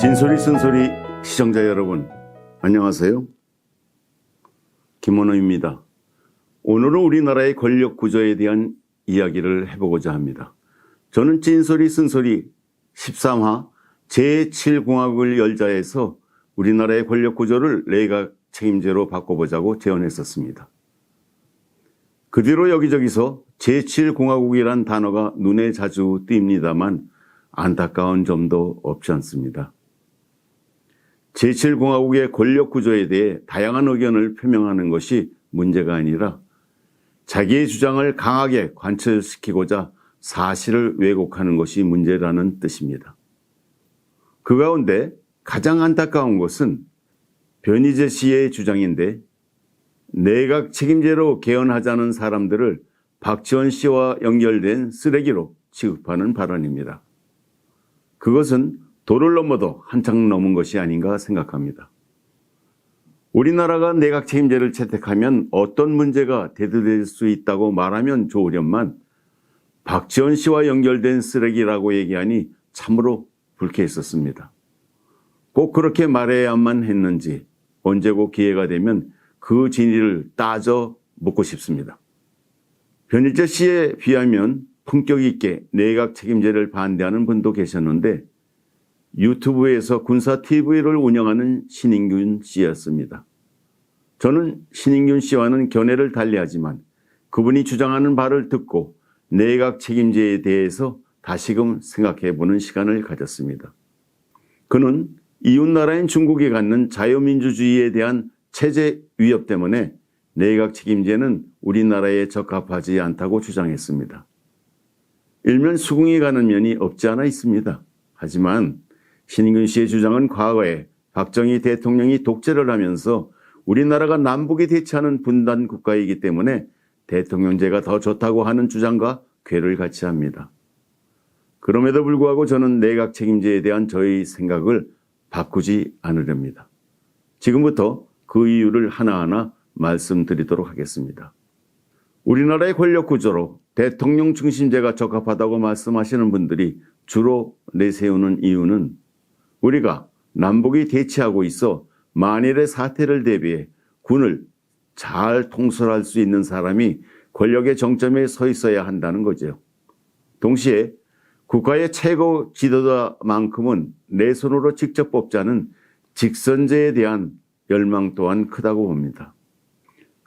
진소리 쓴소리 시청자 여러분, 안녕하세요. 김원호입니다. 오늘은 우리나라의 권력 구조에 대한 이야기를 해보고자 합니다. 저는 진소리 쓴소리 13화 제7공화국을 열자에서 우리나라의 권력 구조를 내각 책임제로 바꿔보자고 제언했었습니다. 그 뒤로 여기저기서 제7공화국이란 단어가 눈에 자주 띕니다만 안타까운 점도 없지 않습니다. 제7공화국의 권력 구조에 대해 다양한 의견을 표명하는 것이 문제가 아니라 자기의 주장을 강하게 관철시키고자 사실을 왜곡하는 것이 문제라는 뜻입니다. 그 가운데 가장 안타까운 것은 변희재 씨의 주장인데 내각 책임제로 개헌하자는 사람들을 박지원 씨와 연결된 쓰레기로 취급하는 발언입니다. 그것은 도를 넘어도 한참 넘은 것이 아닌가 생각합니다. 우리나라가 내각 책임제를 채택하면 어떤 문제가 대두될 수 있다고 말하면 좋으련만 박지원 씨와 연결된 쓰레기라고 얘기하니 참으로 불쾌했었습니다. 꼭 그렇게 말해야만 했는지 언제고 기회가 되면 그 진위를 따져 묻고 싶습니다. 변희재 씨에 비하면 품격 있게 내각 책임제를 반대하는 분도 계셨는데 유튜브에서 군사 TV를 운영하는 신인균 씨였습니다. 저는 신인균 씨와는 견해를 달리하지만 그분이 주장하는 바를 듣고 내각 책임제에 대해서 다시금 생각해보는 시간을 가졌습니다. 그는 이웃나라인 중국이 갖는 자유민주주의에 대한 체제 위협 때문에 내각 책임제는 우리나라에 적합하지 않다고 주장했습니다. 일면 수긍이 가는 면이 없지 않아 있습니다. 하지만 신인균 씨의 주장은 과거에 박정희 대통령이 독재를 하면서 우리나라가 남북이 대치하는 분단 국가이기 때문에 대통령제가 더 좋다고 하는 주장과 궤를 같이 합니다. 그럼에도 불구하고 저는 내각 책임제에 대한 저의 생각을 바꾸지 않으렵니다. 지금부터 그 이유를 하나하나 말씀드리도록 하겠습니다. 우리나라의 권력 구조로 대통령 중심제가 적합하다고 말씀하시는 분들이 주로 내세우는 이유는 우리가 남북이 대치하고 있어 만일의 사태를 대비해 군을 잘 통솔할 수 있는 사람이 권력의 정점에 서 있어야 한다는 거죠. 동시에 국가의 최고 지도자만큼은 내 손으로 직접 뽑자는 직선제에 대한 열망 또한 크다고 봅니다.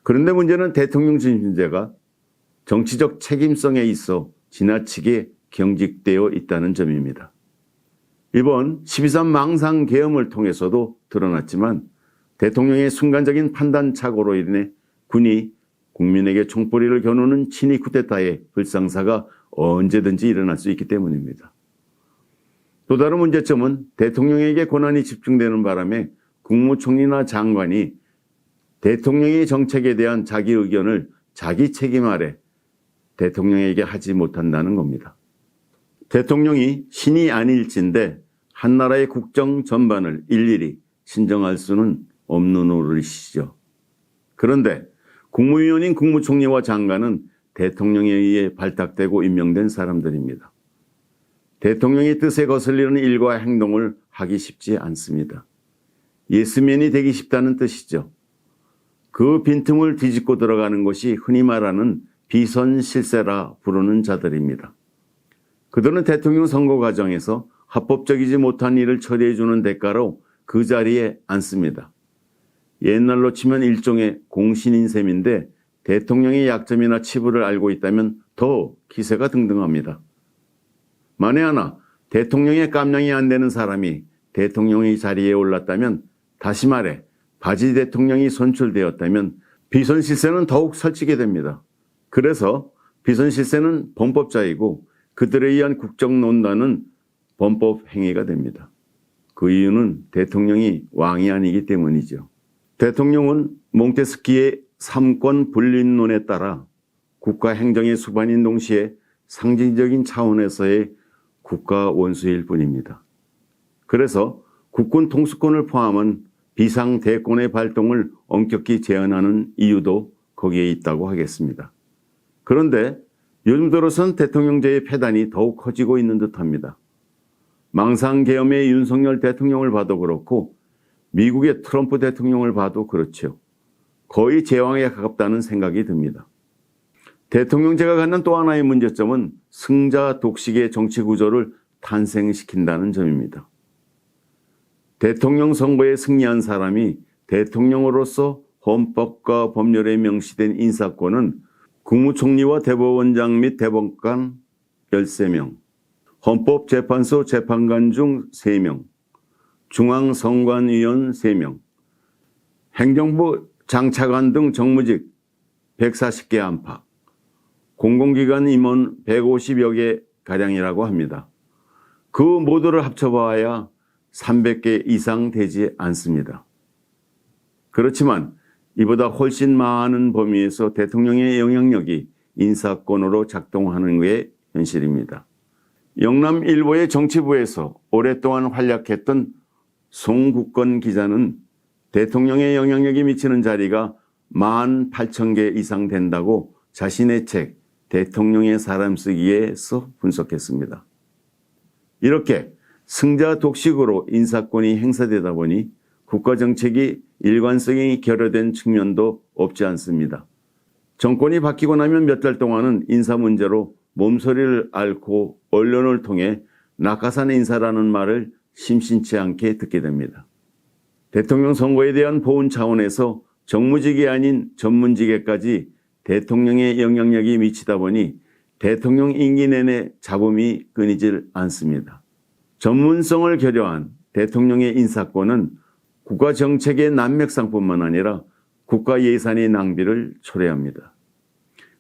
그런데 문제는 대통령 중심제가 정치적 책임성에 있어 지나치게 경직되어 있다는 점입니다. 이번 12.3 망상 계엄을 통해서도 드러났지만 대통령의 순간적인 판단 착오로 인해 군이 국민에게 총뿌리를 겨누는 친위 쿠데타의 불상사가 언제든지 일어날 수 있기 때문입니다. 또 다른 문제점은 대통령에게 권한이 집중되는 바람에 국무총리나 장관이 대통령의 정책에 대한 자기 의견을 자기 책임 아래 대통령에게 하지 못한다는 겁니다. 대통령이 신이 아닐진데 한나라의 국정 전반을 일일이 신정할 수는 없는 노릇이시죠. 그런데 국무위원인 국무총리와 장관은 대통령에 의해 발탁되고 임명된 사람들입니다. 대통령의 뜻에 거슬리는 일과 행동을 하기 쉽지 않습니다. 예스맨이 되기 쉽다는 뜻이죠. 그 빈틈을 뒤집고 들어가는 것이 흔히 말하는 비선실세라 부르는 자들입니다. 그들은 대통령 선거 과정에서 합법적이지 못한 일을 처리해주는 대가로 그 자리에 앉습니다. 옛날로 치면 일종의 공신인 셈인데 대통령의 약점이나 치부를 알고 있다면 더 기세가 등등합니다. 만에 하나 대통령의 깜냥이 안 되는 사람이 대통령의 자리에 올랐다면, 다시 말해 바지 대통령이 선출되었다면 비선실세는 더욱 설치게 됩니다. 그래서 비선실세는 범법자이고 그들에 의한 국정농단은 범법 행위가 됩니다. 그 이유는 대통령이 왕이 아니기 때문이죠. 대통령은 몽테스키의 삼권 분립론에 따라 국가 행정의 수반인 동시에 상징적인 차원에서의 국가 원수일 뿐입니다. 그래서 국군 통수권을 포함한 비상대권의 발동을 엄격히 제한하는 이유도 거기에 있다고 하겠습니다. 그런데 요즘 들어선 대통령제의 폐단이 더욱 커지고 있는 듯합니다. 망상계엄의 윤석열 대통령을 봐도 그렇고 미국의 트럼프 대통령을 봐도 그렇죠. 거의 제왕에 가깝다는 생각이 듭니다. 대통령제가 갖는 또 하나의 문제점은 승자 독식의 정치 구조를 탄생시킨다는 점입니다. 대통령 선거에 승리한 사람이 대통령으로서 헌법과 법률에 명시된 인사권은 국무총리와 대법원장 및 대법관 13명, 헌법재판소 재판관 중 3명, 중앙선관위원 3명, 행정부 장차관 등 정무직 140개 안팎, 공공기관 임원 150여 개 가량이라고 합니다. 그 모두를 합쳐봐야 300개 이상 되지 않습니다. 그렇지만 이보다 훨씬 많은 범위에서 대통령의 영향력이 인사권으로 작동하는 게 현실입니다. 영남 일보의 정치부에서 오랫동안 활약했던 송국건 기자는 대통령의 영향력이 미치는 자리가 18,000개 이상 된다고 자신의 책 대통령의 사람 쓰기에서 분석했습니다. 이렇게 승자 독식으로 인사권이 행사되다 보니 국가정책이 일관성이 결여된 측면도 없지 않습니다. 정권이 바뀌고 나면 몇 달 동안은 인사 문제로 몸서리를 앓고 언론을 통해 낙하산 인사라는 말을 심심치 않게 듣게 됩니다. 대통령 선거에 대한 보훈 차원에서 정무직이 아닌 전문직에까지 대통령의 영향력이 미치다 보니 대통령 임기 내내 잡음이 끊이질 않습니다. 전문성을 결여한 대통령의 인사권은 국가 정책의 난맥상뿐만 아니라 국가 예산의 낭비를 초래합니다.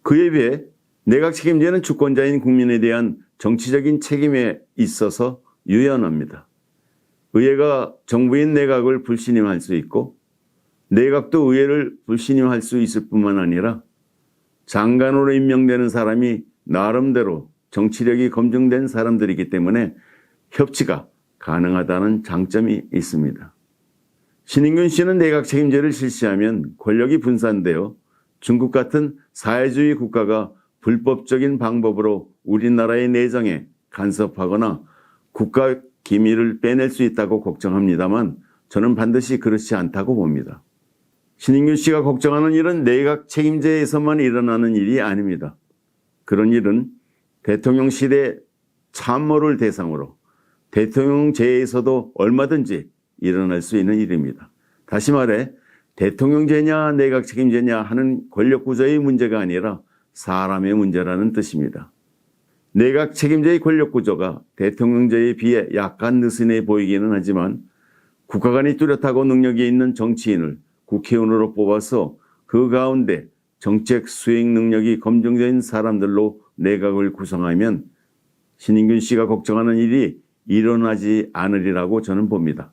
그에 비해 내각 책임제는 주권자인 국민에 대한 정치적인 책임에 있어서 유연합니다. 의회가 정부인 내각을 불신임할 수 있고 내각도 의회를 불신임할 수 있을 뿐만 아니라 장관으로 임명되는 사람이 나름대로 정치력이 검증된 사람들이기 때문에 협치가 가능하다는 장점이 있습니다. 신인균 씨는 내각 책임제를 실시하면 권력이 분산되어 중국 같은 사회주의 국가가 불법적인 방법으로 우리나라의 내정에 간섭하거나 국가 기밀을 빼낼 수 있다고 걱정합니다만 저는 반드시 그렇지 않다고 봅니다. 신인균 씨가 걱정하는 일은 내각 책임제에서만 일어나는 일이 아닙니다. 그런 일은 대통령실의 참모를 대상으로 대통령제에서도 얼마든지 일어날 수 있는 일입니다. 다시 말해 대통령제냐 내각 책임제냐 하는 권력구조의 문제가 아니라 사람의 문제라는 뜻입니다. 내각 책임제의 권력구조가 대통령제에 비해 약간 느슨해 보이기는 하지만 국가 간이 뚜렷하고 능력이 있는 정치인을 국회의원으로 뽑아서 그 가운데 정책 수행 능력이 검증된 사람들로 내각을 구성하면 신인균 씨가 걱정하는 일이 일어나지 않으리라고 저는 봅니다.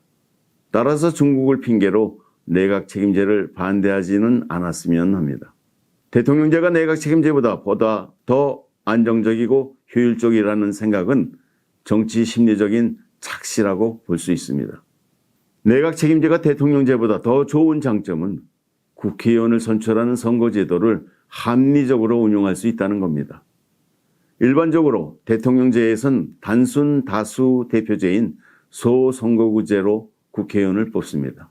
따라서 중국을 핑계로 내각 책임제를 반대하지는 않았으면 합니다. 대통령제가 내각 책임제보다 더 안정적이고 효율적이라는 생각은 정치 심리적인 착시라고 볼 수 있습니다. 내각 책임제가 대통령제보다 더 좋은 장점은 국회의원을 선출하는 선거제도를 합리적으로 운용할 수 있다는 겁니다. 일반적으로 대통령제에선 단순 다수 대표제인 소선거구제로 국회의원을 뽑습니다.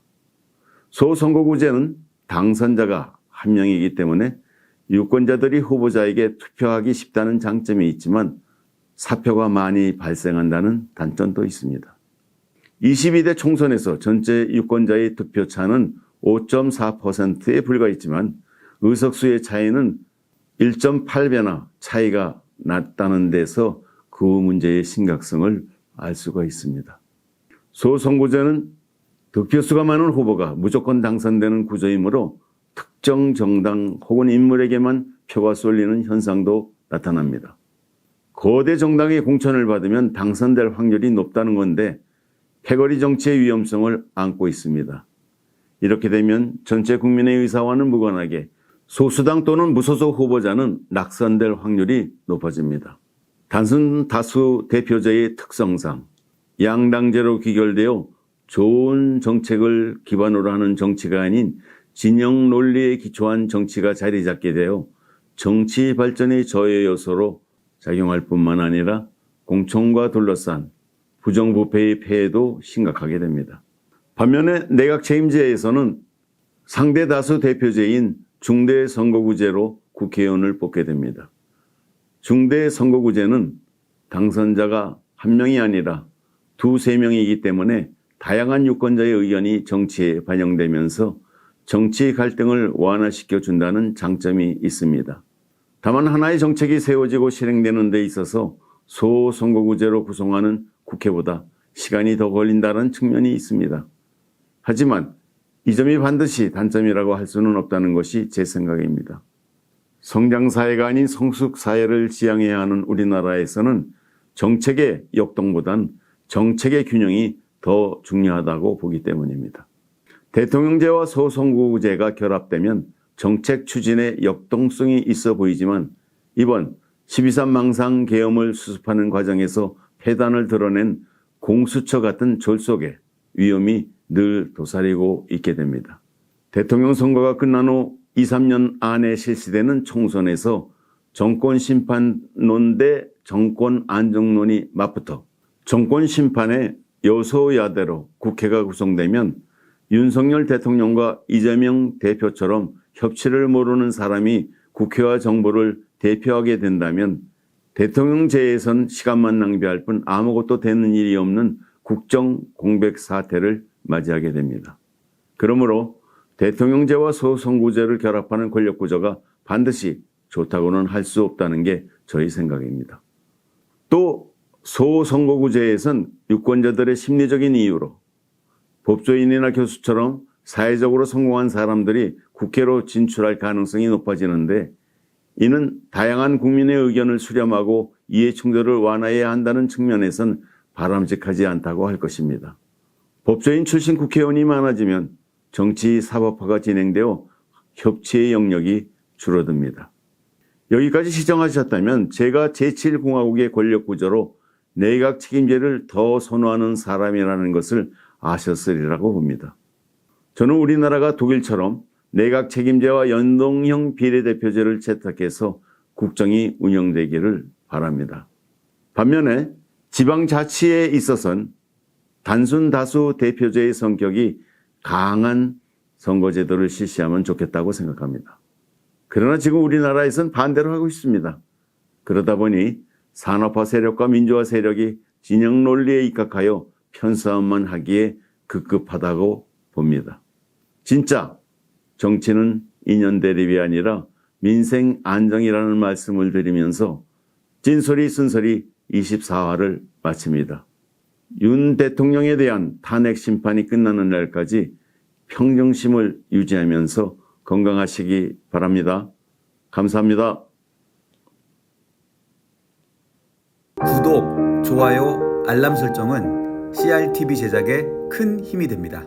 소선거구제는 당선자가 한 명이기 때문에 유권자들이 후보자에게 투표하기 쉽다는 장점이 있지만 사표가 많이 발생한다는 단점도 있습니다. 22대 총선에서 전체 유권자의 득표차는 5.4%에 불과했지만 의석수의 차이는 1.8배나 차이가 났다는 데서 그 문제의 심각성을 알 수가 있습니다. 소선거제는 득표수가 많은 후보가 무조건 당선되는 구조이므로 특정 정당 혹은 인물에게만 표가 쏠리는 현상도 나타납니다. 거대 정당의 공천을 받으면 당선될 확률이 높다는 건데 패거리 정치의 위험성을 안고 있습니다. 이렇게 되면 전체 국민의 의사와는 무관하게 소수당 또는 무소속 후보자는 낙선될 확률이 높아집니다. 단순 다수 대표제의 특성상 양당제로 귀결되어 좋은 정책을 기반으로 하는 정치가 아닌 진영 논리에 기초한 정치가 자리 잡게 되어 정치 발전의 저해 요소로 작용할 뿐만 아니라 공천과 둘러싼 부정부패의 폐해도 심각하게 됩니다. 반면에 내각 책임제에서는 상대 다수 대표제인 중대선거구제로 국회의원을 뽑게 됩니다. 중대선거구제는 당선자가 한 명이 아니라 두세 명이기 때문에 다양한 유권자의 의견이 정치에 반영되면서 정치 갈등을 완화시켜 준다는 장점이 있습니다. 다만 하나의 정책이 세워지고 실행되는 데 있어서 소선거구제로 구성하는 국회보다 시간이 더 걸린다는 측면이 있습니다. 하지만 이 점이 반드시 단점이라고 할 수는 없다는 것이 제 생각입니다. 성장사회가 아닌 성숙사회를 지향해야 하는 우리나라에서는 정책의 역동보단 정책의 균형이 더 중요하다고 보기 때문입니다. 대통령제와 소선거구제가 결합되면 정책 추진에 역동성이 있어 보이지만 이번 12.3 망상 계엄을 수습하는 과정에서 패단을 드러낸 공수처 같은 졸속에 위험이 늘 도사리고 있게 됩니다. 대통령 선거가 끝난 후 2, 3년 안에 실시되는 총선에서 정권 심판론 대 정권 안정론이 맞붙어 정권 심판의 여소야대로 국회가 구성되면 윤석열 대통령과 이재명 대표처럼 협치를 모르는 사람이 국회와 정부를 대표하게 된다면 대통령제에선 시간만 낭비할 뿐 아무것도 되는 일이 없는 국정 공백 사태를 맞이하게 됩니다. 그러므로 대통령제와 소선거구제를 결합하는 권력구조가 반드시 좋다고는 할 수 없다는 게 저희 생각입니다. 또 소선거구제에선 유권자들의 심리적인 이유로 법조인이나 교수처럼 사회적으로 성공한 사람들이 국회로 진출할 가능성이 높아지는데 이는 다양한 국민의 의견을 수렴하고 이해충돌을 완화해야 한다는 측면에선 바람직하지 않다고 할 것입니다. 법조인 출신 국회의원이 많아지면 정치 사법화가 진행되어 협치의 영역이 줄어듭니다. 여기까지 시청하셨다면 제가 제7공화국의 권력구조로 내각 책임제를 더 선호하는 사람이라는 것을 아셨으리라고 봅니다. 저는 우리나라가 독일처럼 내각 책임제와 연동형 비례대표제를 채택해서 국정이 운영되기를 바랍니다. 반면에 지방자치에 있어서는 단순 다수 대표제의 성격이 강한 선거제도를 실시하면 좋겠다고 생각합니다. 그러나 지금 우리나라에서는 반대로 하고 있습니다. 그러다 보니 산업화 세력과 민주화 세력이 진영 논리에 입각하여 편싸움만 하기에 급급하다고 봅니다. 진짜 정치는 인연 대립이 아니라 민생 안정이라는 말씀을 드리면서 찐소리 쓴소리 24화를 마칩니다. 윤 대통령에 대한 탄핵 심판이 끝나는 날까지 평정심을 유지하면서 건강하시기 바랍니다. 감사합니다. 구독, 좋아요, 알람 설정은 CRTV 제작에 큰 힘이 됩니다.